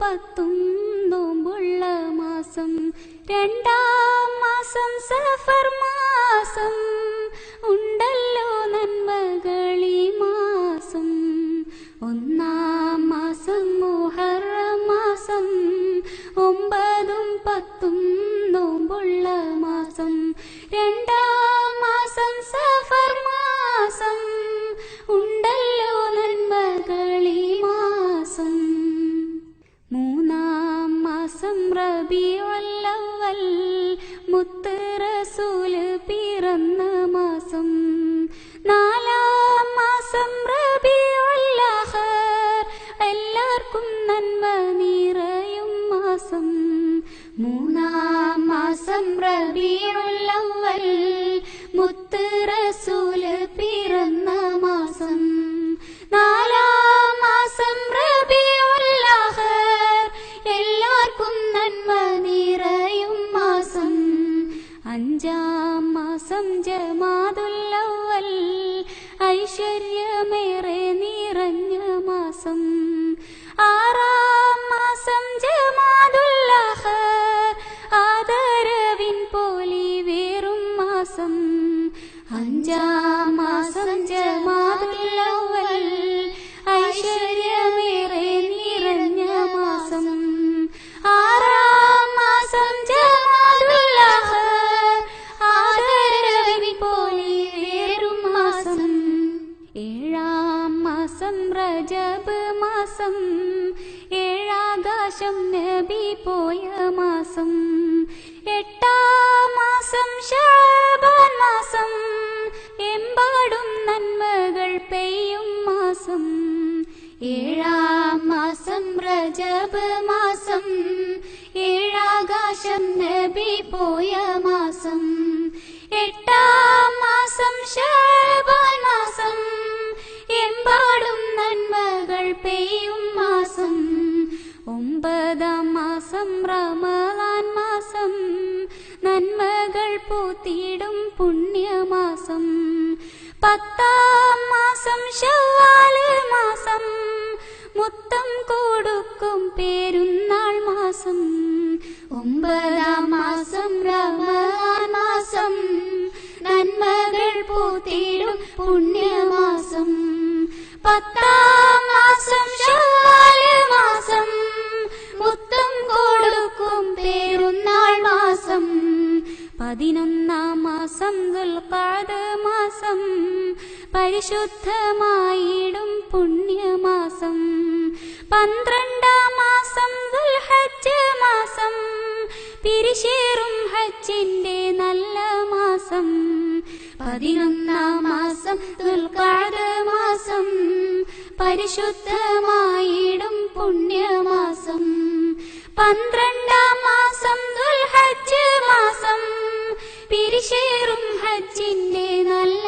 10 നോമ്പുള്ള മാസം. 2-ാം മാസം സഫർ മാസം, ഉണ്ടല്ലോ നന്മകളീ മാസം. 1-ാം മാസം മുഹറം മാസം, 9-ഉം 10-ഉം നോമ്പുള്ള മാസം. 2-ാം മാസം സഫർ മാസം, ഉണ്ടല്ലോ നന്മകളീ മാസം. 3-ാം മാസം റബീഉൽ അവ്വൽ, മുത്ത് റസൂല് പിറന്ന മാസം. 4-ാം മാസം റബീഉൽ ആഖിർ, എല്ലാവർക്കും നന്മ നിറയും മാസം. 3-ാം മാസം റബീഉൽ അവ്വൽ, മുത്ത് റസൂല് പിറന്ന മാസം. 4-ാം മാസം റബീഉൽ ആഖിർ, എല്ലാവർക്കും നന്മ നിറയും മാസം. 5-ാം മാസം ജമാദുൽ അവ്വൽ, ഐശ്വര്യമേറെ നിറഞ്ഞ മാസം. 6-ാം മാസം ജമാദുൽ ആഖിർ, ആദരവിൻ പൊലിവേറും മാസം. 5-ാം മാസം ജമാദുൽ അവ്വൽ, ഐശ്വര്യമേറെ നിറഞ്ഞ മാസം. 6-ാം മാസം ജമാദുൽ ആഖിർ, ആദരവിൻ പൊലിവേറും മാസം. 7-ാം മാസം റജബ് മാസം, 7 ആകാശം നബി പോയ മാസം. 8-ാം മാസം ശഅബാൻ മാസം, എമ്പാടും നന്മകൾ പെയ്യും മാസം. 7-ാം മാസം റജബ് മാസം, 7 ആകാശം നബി പോയ മാസം. 8-ാം മാസം ശഅബാൻ മാസം, എമ്പാടും നന്മകൾ പെയ്യും മാസം. 9-ാം മാസം റമളാൻ മാസം, നന്മകൾ പൂത്തിടും പുണ്യമാസം. 10-ാം മാസം ശവ്വാൽ മാസം, മുത്തം കൊടുക്കും പെരുന്നാൾ മാസം. 9-ാം മാസം റമളാൻ മാസം, നന്മകൾ പൂത്തിടും പുണ്യമാസം. 10-ാം മാസം ശവ്വാൽ മാസം, മുത്തം കൊടുക്കും പെരുന്നാൾ മാസം. 11-ാം മാസം ദുൽഖഅദ മാസം, പരിശുദ്ധമായിടും പുണ്യമാസം. 12-ാം മാസം ദുൽഹജ്ജ് മാസം, പിരിശേറും ഹജ്ജിന്റെ നല്ല മാസം. 11-ാം മാസം ദുൽഖഅദ മാസം, പരിശുദ്ധമായിടും പുണ്യമാസം. 12-ാം മാസം ദുൽഹജ്ജ് മാസം, പിരിശേറും ഹജ്ജിന്റെ നല്ല